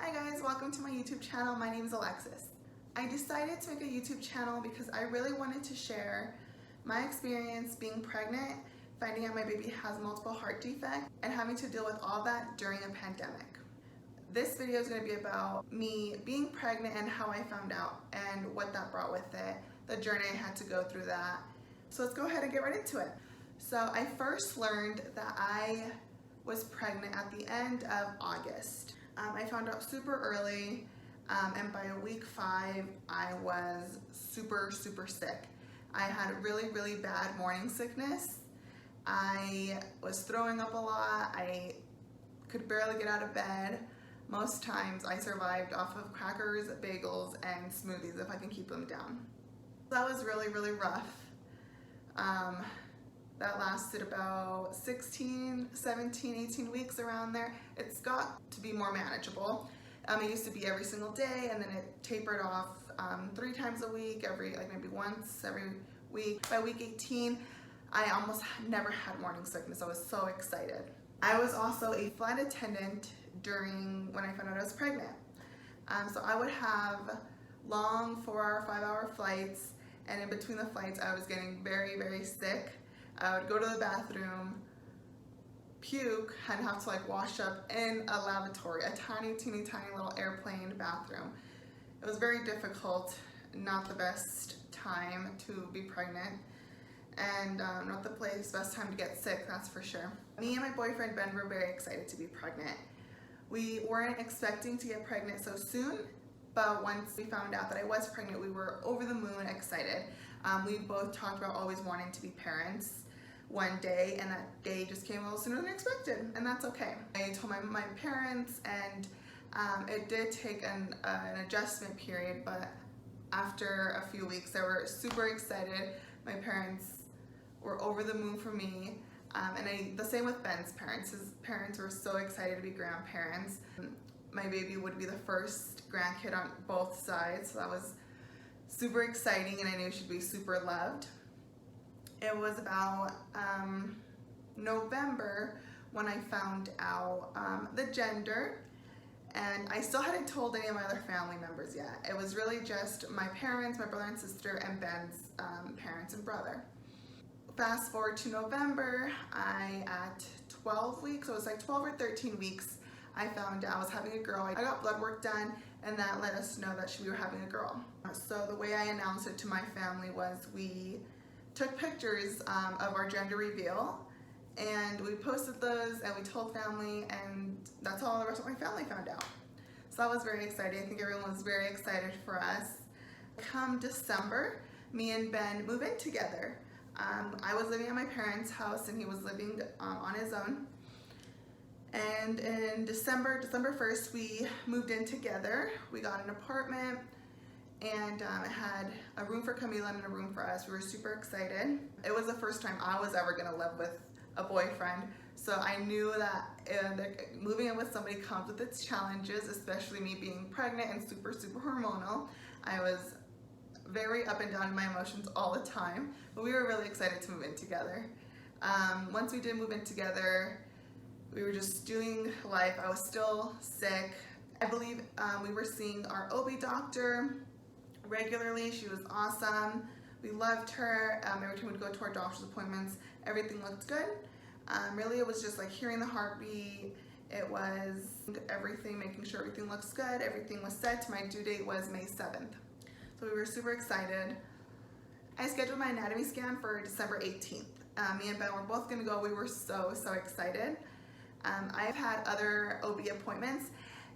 Hi guys, welcome to my YouTube channel. My name is Alexis. I decided to make a YouTube channel because I really wanted to share my experience being pregnant, finding out my baby has multiple heart defects, and having to deal with all that during a pandemic. This video is going to be about me being pregnant and how I found out and what that brought with it, the journey I had to go through that. So let's go ahead and get right into it. So I first learned that I was pregnant at the end of August. I found out super early, and by week 5, I was super sick. I had really bad morning sickness. I was throwing up a lot. I could barely get out of bed. Most times I survived off of crackers, bagels, and smoothies if I can keep them down. That was really rough. That lasted about 16, 17, 18 weeks around there. It's got to be more manageable. It used to be every single day, and then it tapered off 3 times a week, maybe once every week. By week 18, I almost never had morning sickness. I was so excited. I was also a flight attendant when I found out I was pregnant. So I would have long 4-hour, 5-hour flights, and in between the flights, I was getting very sick. I would go to the bathroom, puke, and have to wash up in a lavatory, a tiny little airplane bathroom. It was very difficult, not the best time to be pregnant, and not the best time to get sick, that's for sure. Me and my boyfriend Ben were very excited to be pregnant. We weren't expecting to get pregnant so soon, but once we found out that I was pregnant, we were over the moon excited. We both talked about always wanting to be parents one day, and that day just came a little sooner than expected, and that's okay. I told my parents, and it did take an adjustment period, but after a few weeks, they were super excited. My parents were over the moon for me, and the same with Ben's parents. His parents were so excited to be grandparents. My baby would be the first grandkid on both sides, so that was super exciting, and I knew she'd be super loved. It was about November when I found out the gender, and I still hadn't told any of my other family members yet. It was really just my parents, my brother and sister, and Ben's parents and brother. Fast forward to November, at 12 weeks, so it was 12 or 13 weeks, I found out I was having a girl. I got blood work done, and that let us know that we were having a girl. So the way I announced it to my family was we took pictures of our gender reveal, and we posted those, and we told family, and that's all the rest of my family found out. So that was very exciting. I think everyone was very excited for us. Come December, me and Ben move in together. I was living at my parents' house, and he was living on his own. And in December 1st, we moved in together. We got an apartment, and it had a room for Camila and a room for us. We were super excited. It was the first time I was ever gonna live with a boyfriend, so I knew that moving in with somebody comes with its challenges, especially me being pregnant and super hormonal. I was very up and down in my emotions all the time, but we were really excited to move in together. Once we did move in together, we were just doing life. I was still sick. I believe we were seeing our OB doctor regularly. She was awesome. We loved her. Every time we'd go to our doctor's appointments, everything looked good. Really, it was just hearing the heartbeat. It was everything, making sure everything looks good. Everything was set. My due date was May 7th. So we were super excited. I scheduled my anatomy scan for December 18th. Me and Ben were both gonna go. We were so excited. I've had other OB appointments,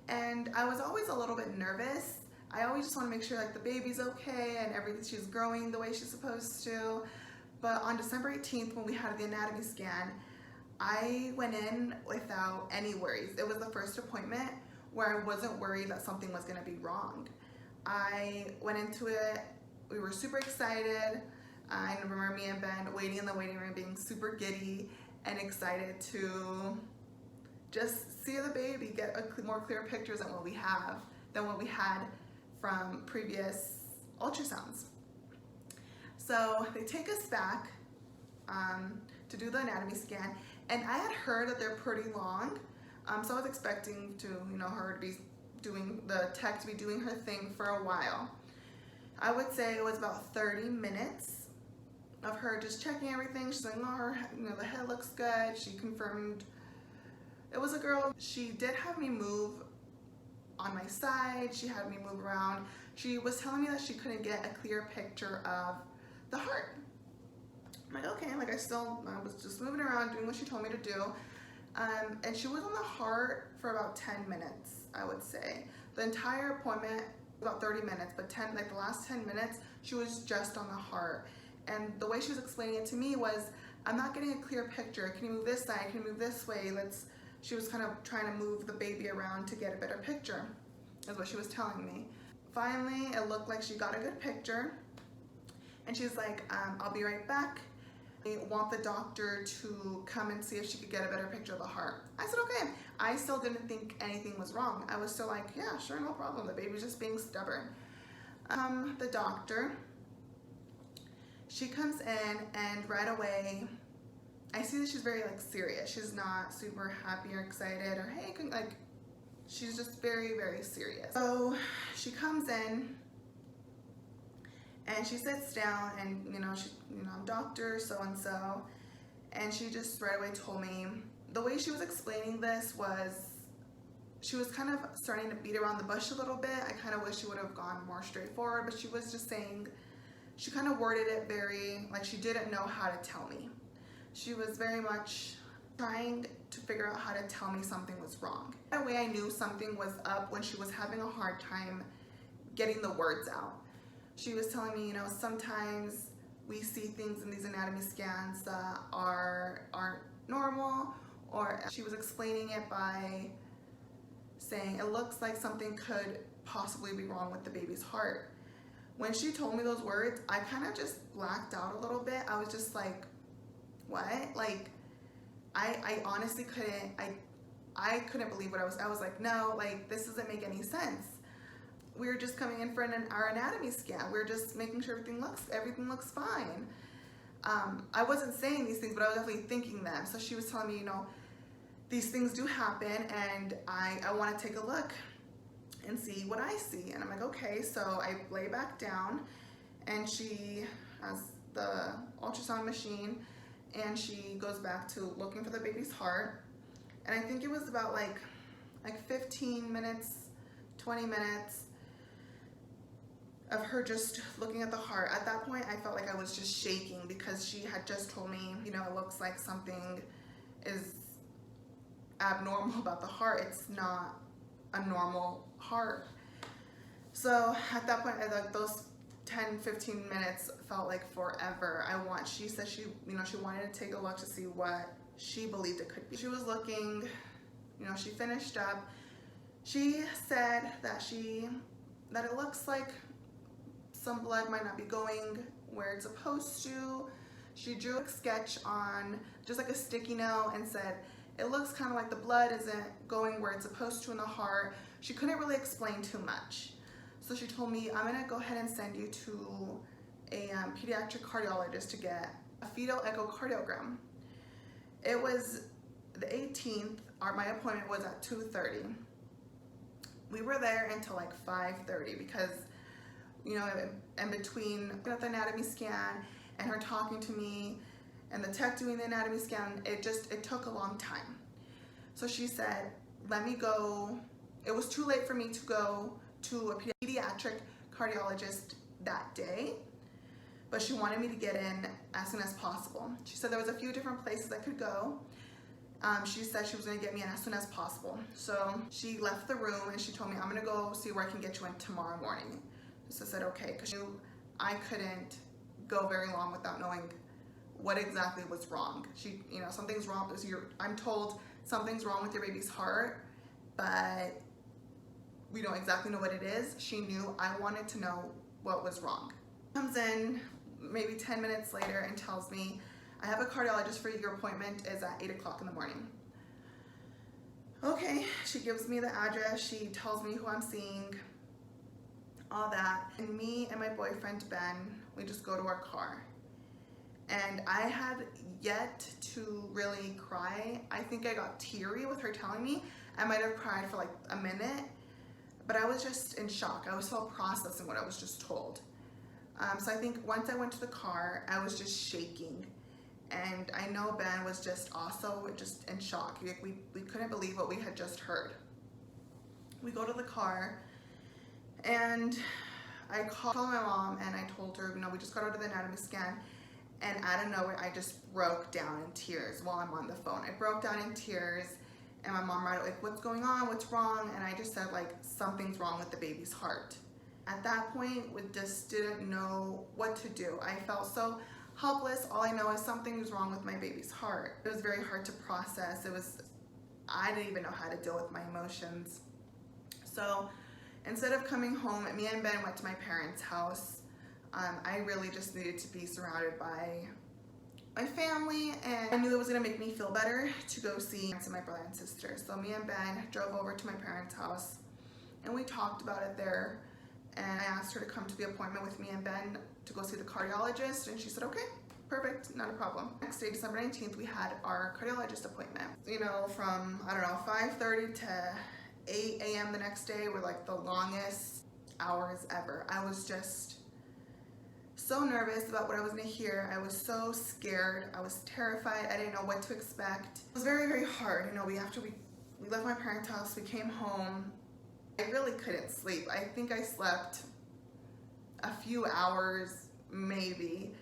and I was always a little bit nervous. I always just want to make sure the baby's okay and she's growing the way she's supposed to. But on December 18th, when we had the anatomy scan, I went in without any worries. It was the first appointment where I wasn't worried that something was going to be wrong. I went into it, we were super excited. I remember me and Ben waiting in the waiting room, being super giddy and excited to just see the baby, get more clear pictures than what we had from previous ultrasounds. So they take us back to do the anatomy scan, and I had heard that they're pretty long, so I was expecting her to be the tech to be doing her thing for a while. I would say it was about 30 minutes of her just checking everything. She's like, no, the head looks good. She confirmed it was a girl. She did have me move on my side. She had me move around. She was telling me that she couldn't get a clear picture of the heart. I'm like, okay, like I was just moving around doing what she told me to do. And she was on the heart for about 10 minutes, I would say. The entire appointment, about 30 minutes, but the last 10 minutes, she was just on the heart. And the way she was explaining it to me was, I'm not getting a clear picture. Can you move this side? Can you move this way? She was kind of trying to move the baby around to get a better picture, is what she was telling me. Finally, it looked like she got a good picture. And she's like, I'll be right back. I want the doctor to come and see if she could get a better picture of the heart. I said, okay. I still didn't think anything was wrong. I was still like, yeah, sure, no problem. The baby's just being stubborn. The doctor, she comes in and right away, I see that she's very serious. She's not super happy or excited or hey, she's just very, very serious. So she comes in and she sits down and, I'm Dr. So-and-so. And she just right away told me, the way she was explaining this was, she was kind of starting to beat around the bush a little bit. I kind of wish she would have gone more straightforward, but she was just saying, she kind of worded it very, she didn't know how to tell me. She was very much trying to figure out how to tell me something was wrong. That way I knew something was up when she was having a hard time getting the words out. She was telling me, sometimes we see things in these anatomy scans that aren't normal, or she was explaining it by saying it looks like something could possibly be wrong with the baby's heart. When she told me those words, I kind of just blacked out a little bit. I was just like, what? I honestly I couldn't believe what I was like, no, this doesn't make any sense. We're just coming in for our anatomy scan. We're just making sure everything looks fine. I wasn't saying these things, but I was definitely thinking them. So she was telling me, these things do happen and I want to take a look and see what I see. And I'm like, okay. So I lay back down and she has the ultrasound machine and she goes back to looking for the baby's heart. And I think it was about like 15 minutes, 20 minutes of her just looking at the heart. At that point, I felt like I was just shaking because she had just told me, it looks like something is abnormal about the heart. It's not a normal heart. So at that point, those 10, 15 minutes felt like forever. She said she wanted to take a look to see what she believed it could be. She was looking, she finished up. She said that it looks like some blood might not be going where it's supposed to. She drew a sketch on just a sticky note and said, it looks kind of like the blood isn't going where it's supposed to in the heart. She couldn't really explain too much. So she told me, I'm gonna go ahead and send you to a pediatric cardiologist to get a fetal echocardiogram. It was the 18th, my appointment was at 2:30. We were there until 5:30 because, in between the anatomy scan and her talking to me and the tech doing the anatomy scan, it took a long time. So she said, let me go. It was too late for me to go to a pediatric cardiologist that day, but she wanted me to get in as soon as possible. She said there was a few different places I could go. She said she was gonna get me in as soon as possible. So she left the room and she told me, I'm gonna go see where I can get you in tomorrow morning. So I said, okay, because I couldn't go very long without knowing what exactly was wrong. Something's wrong. I'm told something's wrong with your baby's heart, but we don't exactly know what it is. She knew. I wanted to know what was wrong. Comes in maybe 10 minutes later and tells me, I have a cardiologist for you. Your appointment is at 8 o'clock in the morning. Okay, she gives me the address. She tells me who I'm seeing, all that. And me and my boyfriend, Ben, we just go to our car. And I had yet to really cry. I think I got teary with her telling me. I might have cried for a minute, but I was just in shock. I was still processing what I was just told. So I think once I went to the car, I was just shaking. And I know Ben was just also just in shock. We couldn't believe what we had just heard. We go to the car, and I called my mom and I told her, we just got out of the anatomy scan, and out of nowhere, I just broke down in tears while I'm on the phone. I broke down in tears, and my mom right away, like, what's going on? What's wrong? And I just said, like, something's wrong with the baby's heart. At that point, we just didn't know what to do. I felt so helpless. All I know is something was wrong with my baby's heart. It was very hard to process. I didn't even know how to deal with my emotions. So instead of coming home, me and Ben went to my parents' house. I really just needed to be surrounded by my family, and I knew it was gonna make me feel better to go see my brother and sister. So me and Ben drove over to my parents' house, and we talked about it there. And I asked her to come to the appointment with me and Ben to go see the cardiologist, and she said, okay, perfect, not a problem. Next day, December 19th, we had our cardiologist appointment. From, 5:30 to 8 a.m. the next day were like the longest hours ever. I was just so nervous about what I was gonna hear. I was so scared. I was terrified. I didn't know what to expect. It was very, very hard. We left my parents' house, we came home. I really couldn't sleep. I think I slept a few hours, maybe.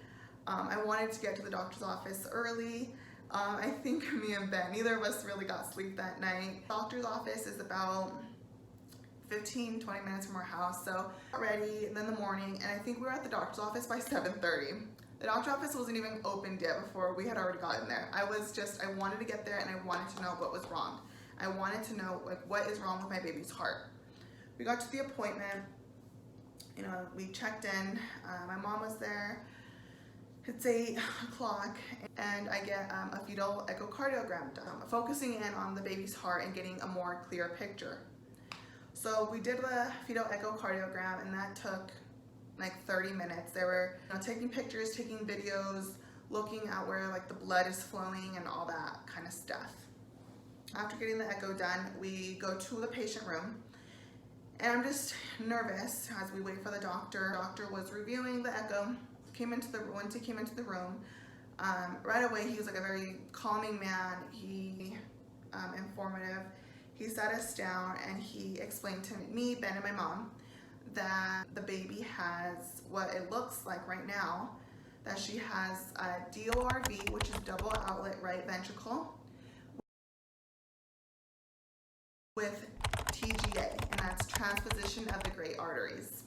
I wanted to get to the doctor's office early. I think me and Ben, neither of us really got sleep that night. Doctor's office is about 15-20 minutes from our house, so got ready in the morning, and I think we were at the doctor's office by 7:30. The doctor's office wasn't even opened yet before we had already gotten there. I wanted to get there, and I wanted to know what was wrong. I wanted to know, like, what is wrong with my baby's heart. We got to the appointment, we checked in, my mom was there. It's 8 o'clock, and I get a fetal echocardiogram done, focusing in on the baby's heart and getting a more clear picture. So we did the fetal echocardiogram, and that took like 30 minutes. They were taking pictures, taking videos, looking at where like the blood is flowing and all that kind of stuff. After getting the echo done, we go to the patient room. And I'm just nervous as we wait for the doctor. The doctor was reviewing the echo, once he came into the room. Right away, he was like a very calming man. He, informative. He sat us down and he explained to me, Ben, and my mom that the baby has what it looks like right now, that she has a DORV, which is double outlet right ventricle, with TGA, and that's transposition of the great arteries.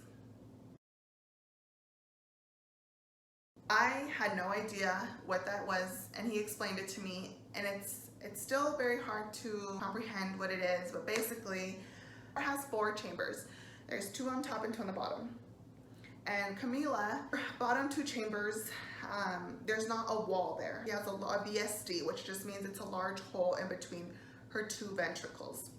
I had no idea what that was, and he explained it to me, and it's still very hard to comprehend what it is, but basically it has 4 chambers. There's 2 on top and 2 on the bottom. And Camila, bottom 2 chambers, there's not a wall there. She has a VSD, which just means it's a large hole in between her 2 ventricles.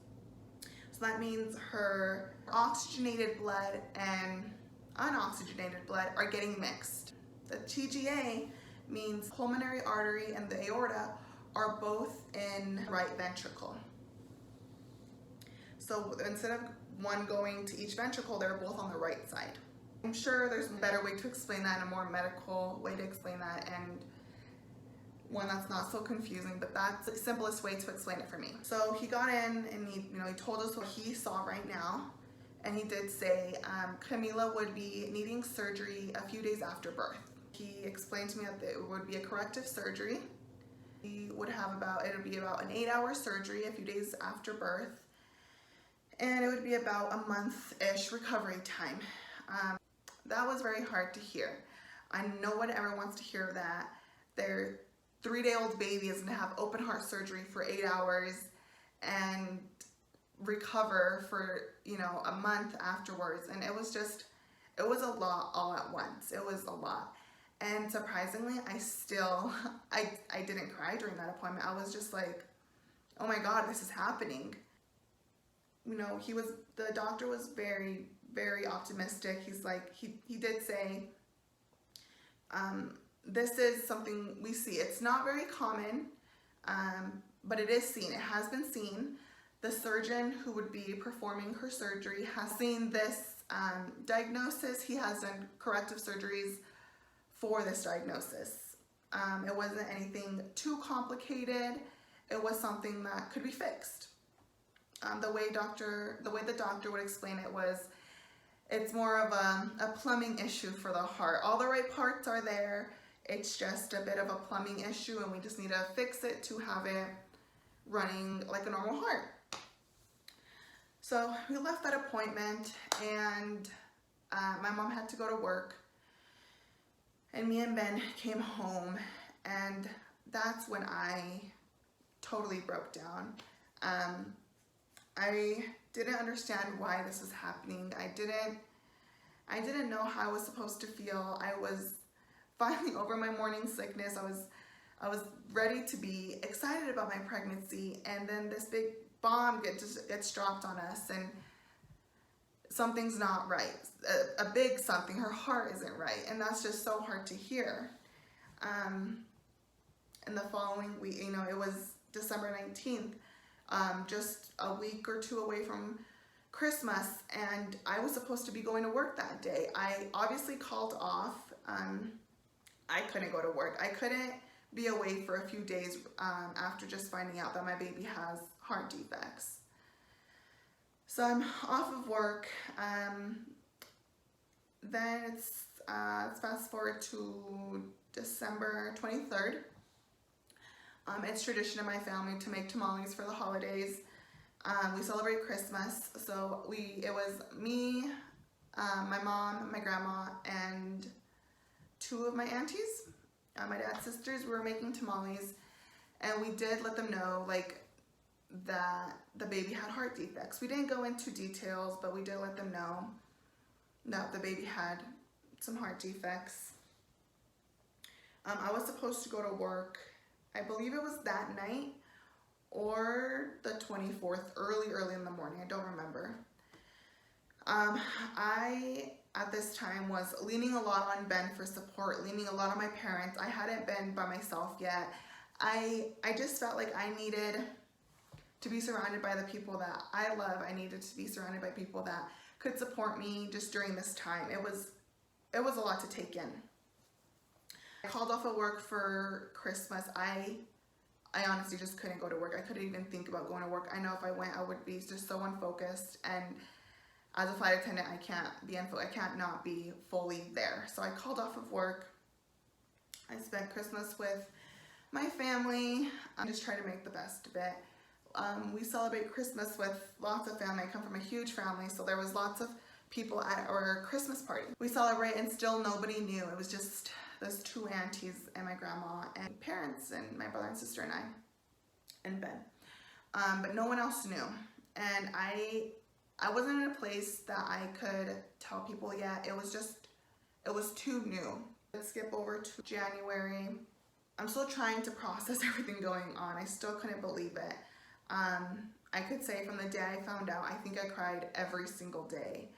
So that means her oxygenated blood and unoxygenated blood are getting mixed. The TGA means pulmonary artery and the aorta are both in right ventricle. So instead of one going to each ventricle, they're both on the right side. I'm sure there's a better way to explain that, and a more medical way to explain that, and one that's not so confusing, but that's the simplest way to explain it for me. So he got in and he told us what he saw right now, and he did say Camila would be needing surgery a few days after birth. He explained to me that it would be a corrective surgery. He would have it would be about an 8-hour surgery a few days after birth, and it would be about a month-ish recovery time. That was very hard to hear. I know no one ever wants to hear that their 3-day-old baby is gonna have open heart surgery for 8 hours and recover for a month afterwards. And it was a lot all at once. It was a lot. And surprisingly, I didn't cry during that appointment. I was just like, oh my God, this is happening. The doctor was very, very optimistic. He's like, he did say, this is something we see. It's not very common, but it is seen. It has been seen. The surgeon who would be performing her surgery has seen this diagnosis. He has done corrective surgeries for this diagnosis. It wasn't anything too complicated. It was something that could be fixed. The way the doctor would explain it was, it's more of a plumbing issue for the heart. All the right parts are there. It's just a bit of a plumbing issue, and we just need to fix it to have it running like a normal heart. So we left that appointment, and my mom had to go to work, and me and Ben came home, and that's when I totally broke down. I didn't understand why this was happening. I didn't know how I was supposed to feel. I was finally over my morning sickness. I was ready to be excited about my pregnancy, and then this big bomb gets dropped on us, and something's not right. A big something. Her heart isn't right, and that's just so hard to hear. And the following week, it was December 19th, just a week or two away from Christmas, and I was supposed to be going to work that day. I obviously called off. I couldn't go to work. I couldn't be away for a few days after just finding out that my baby has heart defects. So I'm off of work. Then it's fast forward to December 23rd. It's tradition in my family to make tamales for the holidays. We celebrate Christmas, so it was me, my mom, my grandma, and two of my aunties, my dad's sisters. We were making tamales, and we did let them know that the baby had heart defects. We didn't go into details, but we did let them know that the baby had some heart defects. I was supposed to go to work, I believe it was that night or the 24th, early in the morning. I don't remember. I, at this time, was leaning a lot on Ben for support, leaning a lot on my parents. I hadn't been by myself yet. I just felt like I needed to be surrounded by the people that I love. I needed to be surrounded by people that could support me just during this time. It was a lot to take in. I called off of work for Christmas. I honestly just couldn't go to work. I couldn't even think about going to work. I know if I went, I would be just so unfocused, and as a flight attendant, I can't not be fully there. So I called off of work. I spent Christmas with my family. I just try to make the best of it. We celebrate Christmas with lots of family. I come from a huge family, so there was lots of people at our Christmas party. We celebrate, and still nobody knew. It was just those two aunties and my grandma and parents and my brother and sister and I and Ben. But no one else knew. And I wasn't in a place that I could tell people yet. It was too new. Let's skip over to January. I'm still trying to process everything going on. I still couldn't believe it. I could say from the day I found out, I think I cried every single day.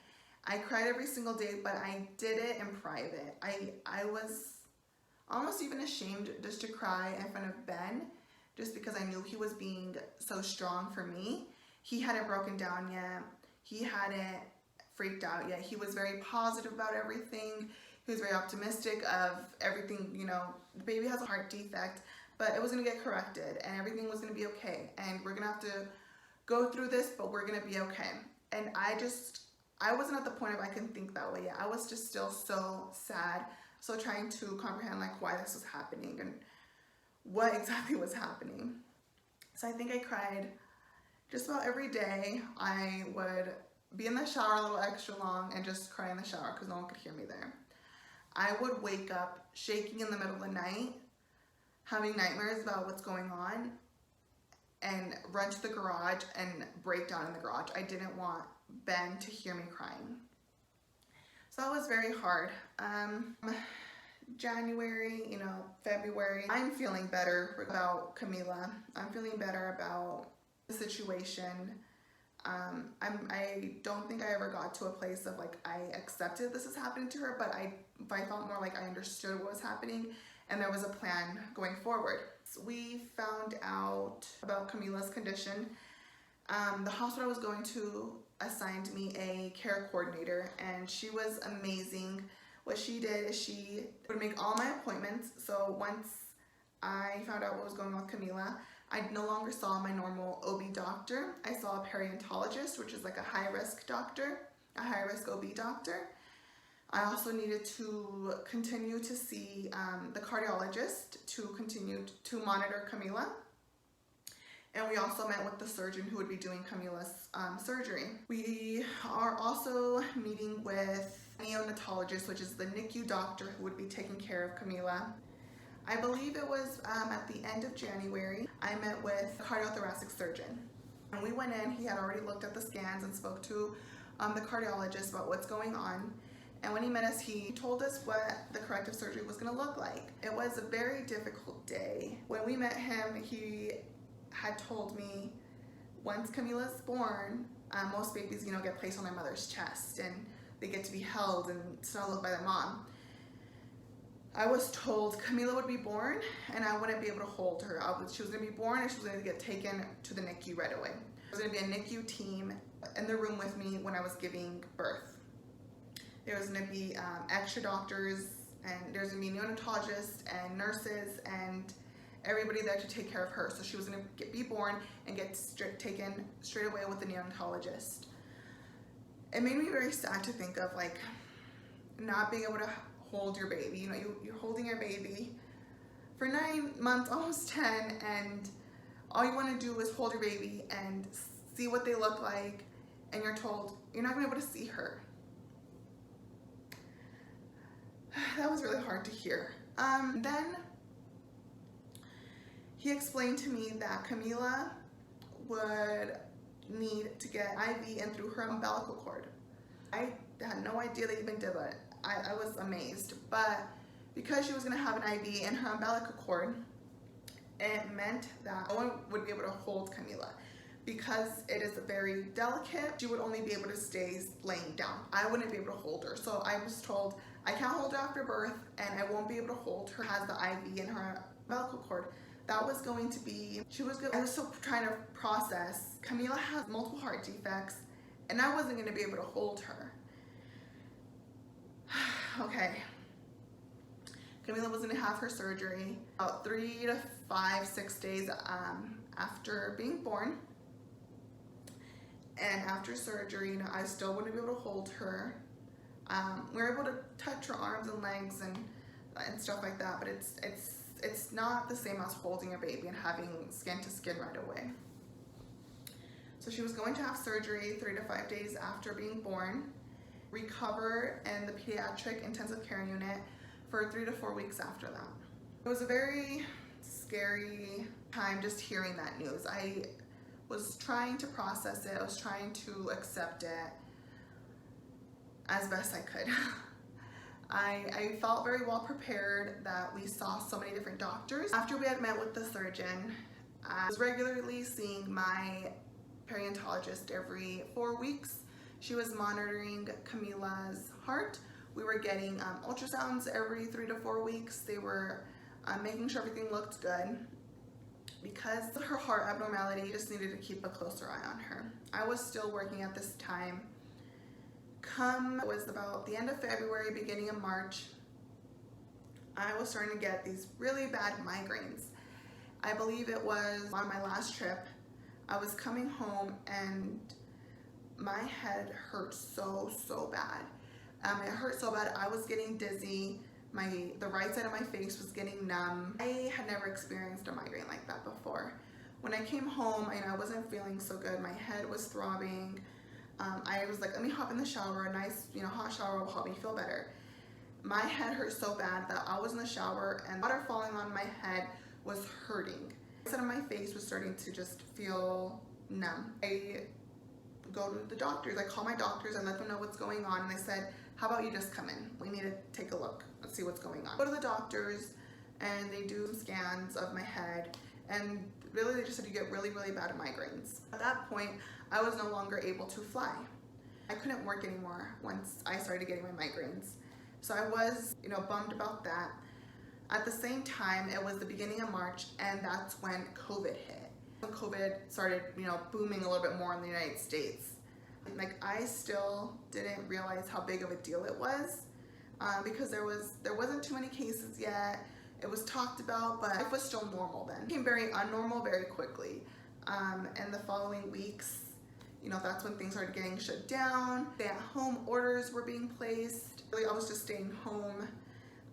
I cried every single day, but I did it in private. I was almost even ashamed just to cry in front of Ben, just because I knew he was being so strong for me. He hadn't broken down yet. He hadn't freaked out yet. He was very positive about everything. He was very optimistic of everything. The baby has a heart defect, but it was gonna get corrected, and everything was gonna be okay. And we're gonna have to go through this, but we're gonna be okay. And I wasn't at the point of I can think that way yet. I was just still so sad, so trying to comprehend why this was happening and what exactly was happening. So I think I cried just about every day. I would be in the shower a little extra long and just cry in the shower because no one could hear me there. I would wake up shaking in the middle of the night, having nightmares about what's going on, and run to the garage and break down in the garage. I didn't want Ben to hear me crying. So that was very hard. January, February, I'm feeling better about Camila. I'm feeling better about the situation. I don't think I ever got to a place of I accepted this is happening to her, but I felt more like I understood what was happening and there was a plan going forward. So we found out about Camila's condition The hospital I was going to assigned me a care coordinator, and she was amazing. What she did is she would make all my appointments. So once I found out what was going on with Camila, I no longer saw my normal OB doctor. I saw a periodontologist, which is like a high-risk doctor, a high-risk OB doctor. I also needed to continue to see the cardiologist to continue to monitor Camila. And we also met with the surgeon who would be doing Camila's surgery. We are also meeting with neonatologist, which is the NICU doctor who would be taking care of Camila. I believe it was at the end of January, I met with a cardiothoracic surgeon. And we went in, he had already looked at the scans and spoke to the cardiologist about what's going on. And when he met us, he told us what the corrective surgery was gonna look like. It was a very difficult day. When we met him, he had told me once Camila's born, most babies, get placed on their mother's chest and they get to be held and snuggled by their mom. I was told Camila would be born and I wouldn't be able to hold her. She was gonna be born and she was gonna get taken to the NICU right away. There was gonna be a NICU team in the room with me when I was giving birth. There was gonna be extra doctors, and there's gonna be neonatologists and nurses and everybody there to take care of her. So she was gonna be born and get taken straight away with the neonatologist. It made me very sad to think of like not being able to hold your baby. You're holding your baby for 9 months, almost 10, and all you want to do is hold your baby and see what they look like, and you're told you're not gonna be able to see her. That was really hard to hear. Then he explained to me that Camila would need to get IV in through her umbilical cord. I had no idea they even did it. I was amazed, but because she was gonna have an IV in her umbilical cord, it meant that no one would be able to hold Camila. Because it is very delicate, she would only be able to stay laying down. I wouldn't be able to hold her. So I was told, I can't hold her after birth and I won't be able to hold her, has the IV in her umbilical cord. That was going to be, I was still trying to process, Camila has multiple heart defects and I wasn't gonna be able to hold her. Okay. Camila was gonna have her surgery about 3 to 5, 6 days after being born. And after surgery, I still wouldn't be able to hold her. We were able to touch her arms and legs and stuff like that, but it's not the same as holding your baby and having skin to skin right away. So she was going to have surgery 3 to 5 days after being born, recover in the pediatric intensive care unit for 3 to 4 weeks after that. It was a very scary time just hearing that news. I was trying to process it. I was trying to accept it as best I could. I felt very well prepared that we saw so many different doctors. After we had met with the surgeon, I was regularly seeing my periodontologist every 4 weeks. She was monitoring Camila's heart. We were getting ultrasounds every 3 to 4 weeks. They were making sure everything looked good. Because of her heart abnormality, just needed to keep a closer eye on her. I was still working at this time. It was about the end of February, beginning of March, I was starting to get these really bad migraines. I believe it was on my last trip. I was coming home and my head hurt so bad. It hurt so bad, I was getting dizzy. The right side of my face was getting numb. I had never experienced a migraine like that before. When I came home, I wasn't feeling so good. My head was throbbing. I was like, let me hop in the shower. A nice, hot shower will help me feel better. My head hurt so bad that I was in the shower and water falling on my head was hurting. The side of my face was starting to just feel numb. I go to the doctors. I call my doctors and let them know what's going on. And they said, how about you just come in? We need to take a look. Let's see what's going on. Go to the doctors and they do scans of my head, and really they just said you get really bad migraines. At that point, I was no longer able to fly. I couldn't work anymore once I started getting my migraines. So I was, bummed about that. At the same time, it was the beginning of March, and that's when COVID hit. When COVID started, booming a little bit more in the United States, like I still didn't realize how big of a deal it was, because there wasn't too many cases yet. It was talked about, but life was still normal then. It became very unnormal very quickly. And the following weeks, that's when things started getting shut down. Stay-at-home orders were being placed. Really, I was just staying home.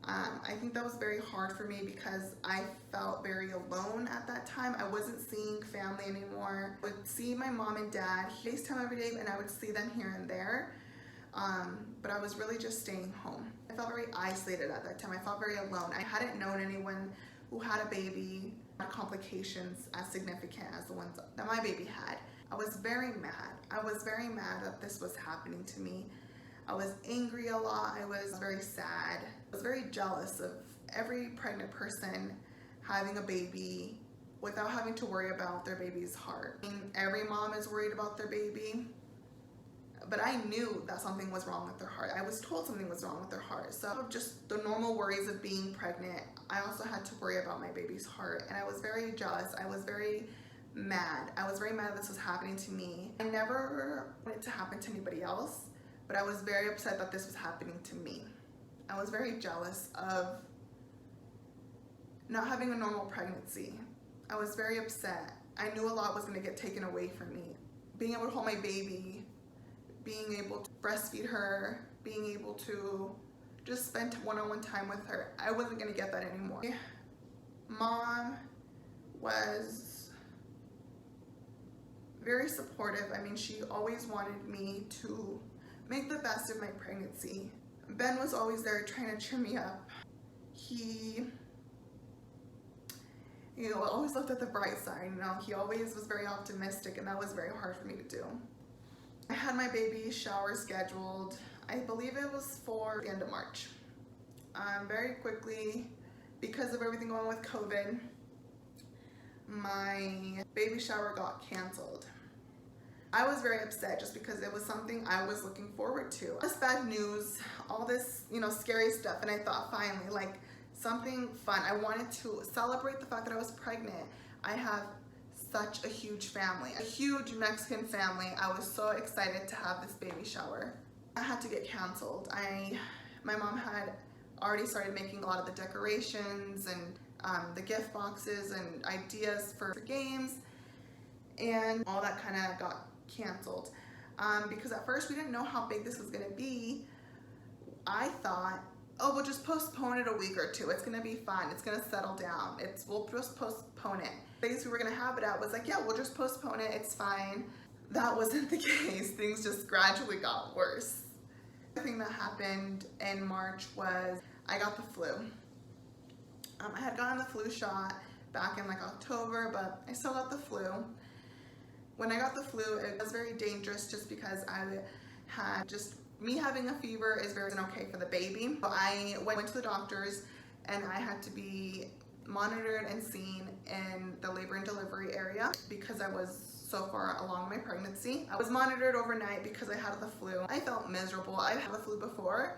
I think that was very hard for me because I felt very alone at that time. I wasn't seeing family anymore. I would see my mom and dad FaceTime every day, and I would see them here and there. But I was really just staying home. I felt very isolated at that time. I felt very alone. I hadn't known anyone who had a baby, had complications as significant as the ones that my baby had. I was very mad. I was very mad that this was happening to me. I was angry a lot. I was very sad. I was very jealous of every pregnant person having a baby without having to worry about their baby's heart. I mean, every mom is worried about their baby, but I knew that something was wrong with their heart. I was told something was wrong with their heart. So just the normal worries of being pregnant, I also had to worry about my baby's heart. And I was very jealous. I was very mad. I was very mad that this was happening to me. I never wanted it to happen to anybody else, but I was very upset that this was happening to me. I was very jealous of not having a normal pregnancy. I was very upset. I knew a lot was going to get taken away from me. Being able to hold my baby, being able to breastfeed her, being able to just spend one-on-one time with her, I wasn't going to get that anymore. Mom was very supportive. I mean, she always wanted me to make the best of my pregnancy. Ben was always there trying to cheer me up. He, always looked at the bright side. He always was very optimistic, and that was very hard for me to do. I had my baby shower scheduled. I believe it was for the end of March. Very quickly, because of everything going on with COVID, my baby shower got canceled. I was very upset just because it was something I was looking forward to. All this bad news, all this, scary stuff, and I thought finally, like, something fun. I wanted to celebrate the fact that I was pregnant. I have such a huge family, a huge Mexican family. I was so excited to have this baby shower. I had to get canceled. My mom had already started making a lot of the decorations and the gift boxes and ideas for games, and all that kind of got canceled because at first we didn't know how big this was going to be. I thought, oh, we'll just postpone it a week or two. It's going to be fine. It's going to settle down. We'll just postpone it. The place we were going to have it at was like, yeah, we'll just postpone it. It's fine. That wasn't the case. Things just gradually got worse. The thing that happened in March was I got the flu. I had gotten the flu shot back in like October, but I still got the flu. When I got the flu, it was very dangerous just because me having a fever is very okay for the baby. So I went to the doctors and I had to be monitored and seen in the labor and delivery area because I was so far along my pregnancy. I was monitored overnight because I had the flu. I felt miserable. I've had the flu before,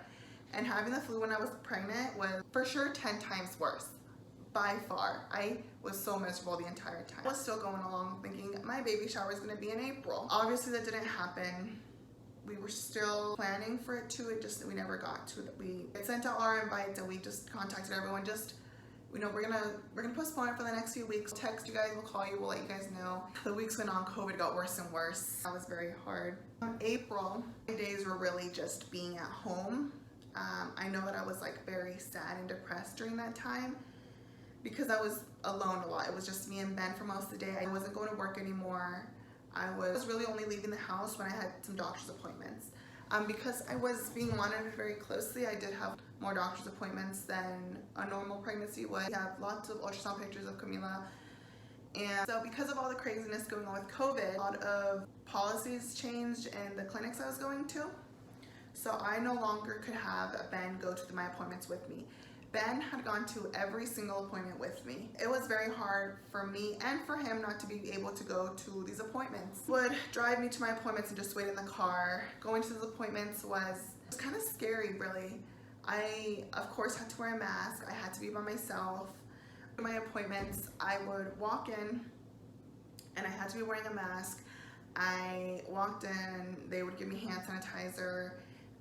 and having the flu when I was pregnant was for sure 10 times worse. By far. I was so miserable the entire time. I was still going along thinking my baby shower is going to be in April. Obviously that didn't happen. We were still planning for it to, we never got to it. We sent out our invites and we just contacted everyone, we're gonna postpone it for the next few weeks. We'll text you guys, we'll call you, we'll let you guys know. The weeks went on, COVID got worse and worse. That was very hard. April, my days were really just being at home. I know that I was like very sad and depressed during that time because I was alone a lot. It was just me and Ben for most of the day. I wasn't going to work anymore. I was really only leaving the house when I had some doctor's appointments. Because I was being monitored very closely, I did have more doctor's appointments than a normal pregnancy would. We have lots of ultrasound pictures of Camila. And so because of all the craziness going on with COVID, a lot of policies changed in the clinics I was going to. So I no longer could have Ben go to my appointments with me. Ben had gone to every single appointment with me. It was very hard for me and for him not to be able to go to these appointments. He would drive me to my appointments and just wait in the car. Going to these appointments was kind of scary, really. I, of course, had to wear a mask. I had to be by myself. For my appointments, I would walk in and I had to be wearing a mask. I walked in, they would give me hand sanitizer.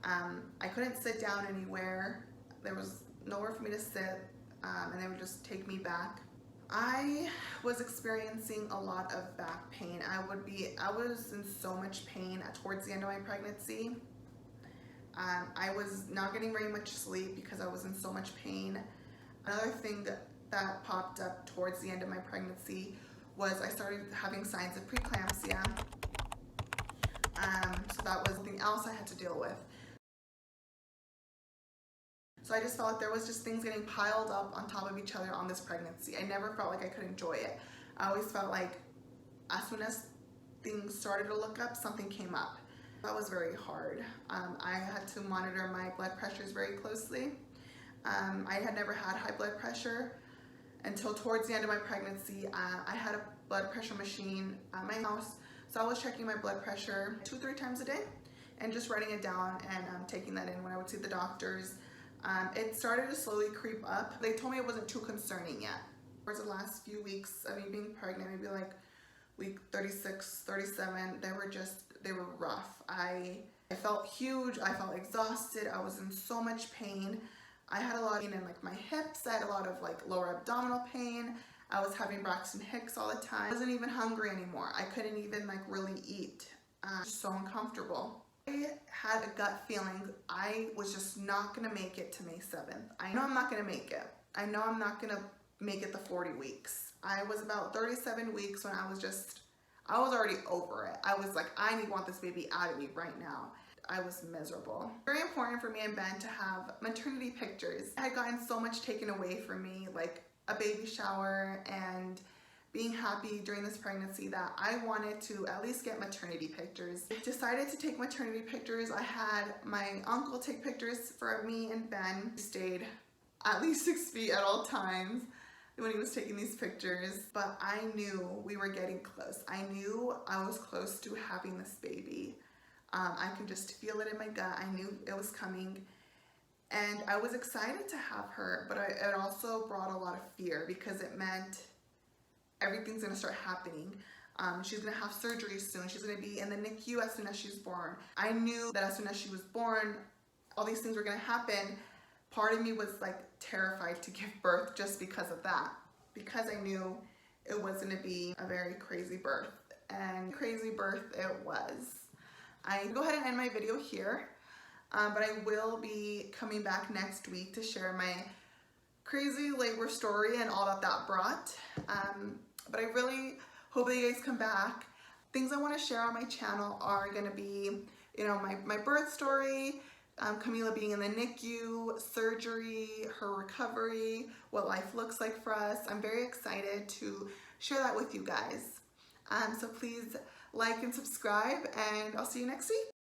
I couldn't sit down anywhere. There was nowhere for me to sit, and they would just take me back. I was experiencing a lot of back pain. I was in so much pain towards the end of my pregnancy. I was not getting very much sleep because I was in so much pain. Another thing that popped up towards the end of my pregnancy was I started having signs of preeclampsia. So that was something else I had to deal with. So I just felt like there was just things getting piled up on top of each other on this pregnancy. I never felt like I could enjoy it. I always felt like as soon as things started to look up, something came up. That was very hard. I had to monitor my blood pressures very closely. I had never had high blood pressure until towards the end of my pregnancy. I had a blood pressure machine at my house, so I was checking my blood pressure 2-3 times a day and just writing it down and taking that in when I would see the doctors. It started to slowly creep up. They told me it wasn't too concerning yet. Towards the last few weeks of me being pregnant, maybe like week 36, 37, they were rough. I felt huge, I felt exhausted, I was in so much pain. I had a lot of pain in like my hips, I had a lot of like lower abdominal pain. I was having Braxton Hicks all the time. I wasn't even hungry anymore. I couldn't even like really eat. So uncomfortable. I had a gut feeling I was just not gonna make it to May 7th. I know I'm not gonna make it. I know I'm not gonna make it the 40 weeks. I was about 37 weeks when I was already over it. I was like, I want this baby out of me right now. I was miserable. Very important for me and Ben to have maternity pictures. I had gotten so much taken away from me, like a baby shower and being happy during this pregnancy, that I wanted to at least get maternity pictures. I decided to take maternity pictures. I had my uncle take pictures for me and Ben. He stayed at least 6 feet at all times when he was taking these pictures, but I knew we were getting close. I knew I was close to having this baby. I could just feel it in my gut. I knew it was coming, and I was excited to have her, but it also brought a lot of fear because it meant everything's gonna start happening. She's gonna have surgery soon. She's gonna be in the NICU as soon as she's born. I knew that as soon as she was born, all these things were gonna happen. Part of me was like terrified to give birth just because of that, because I knew it was gonna be a very crazy birth, and crazy birth it was. I go ahead and end my video here, but I will be coming back next week to share my crazy labor story and all that brought. But I really hope that you guys come back. Things I want to share on my channel are going to be, my birth story, Camila being in the NICU, surgery, her recovery, what life looks like for us. I'm very excited to share that with you guys. So please like and subscribe, and I'll see you next week.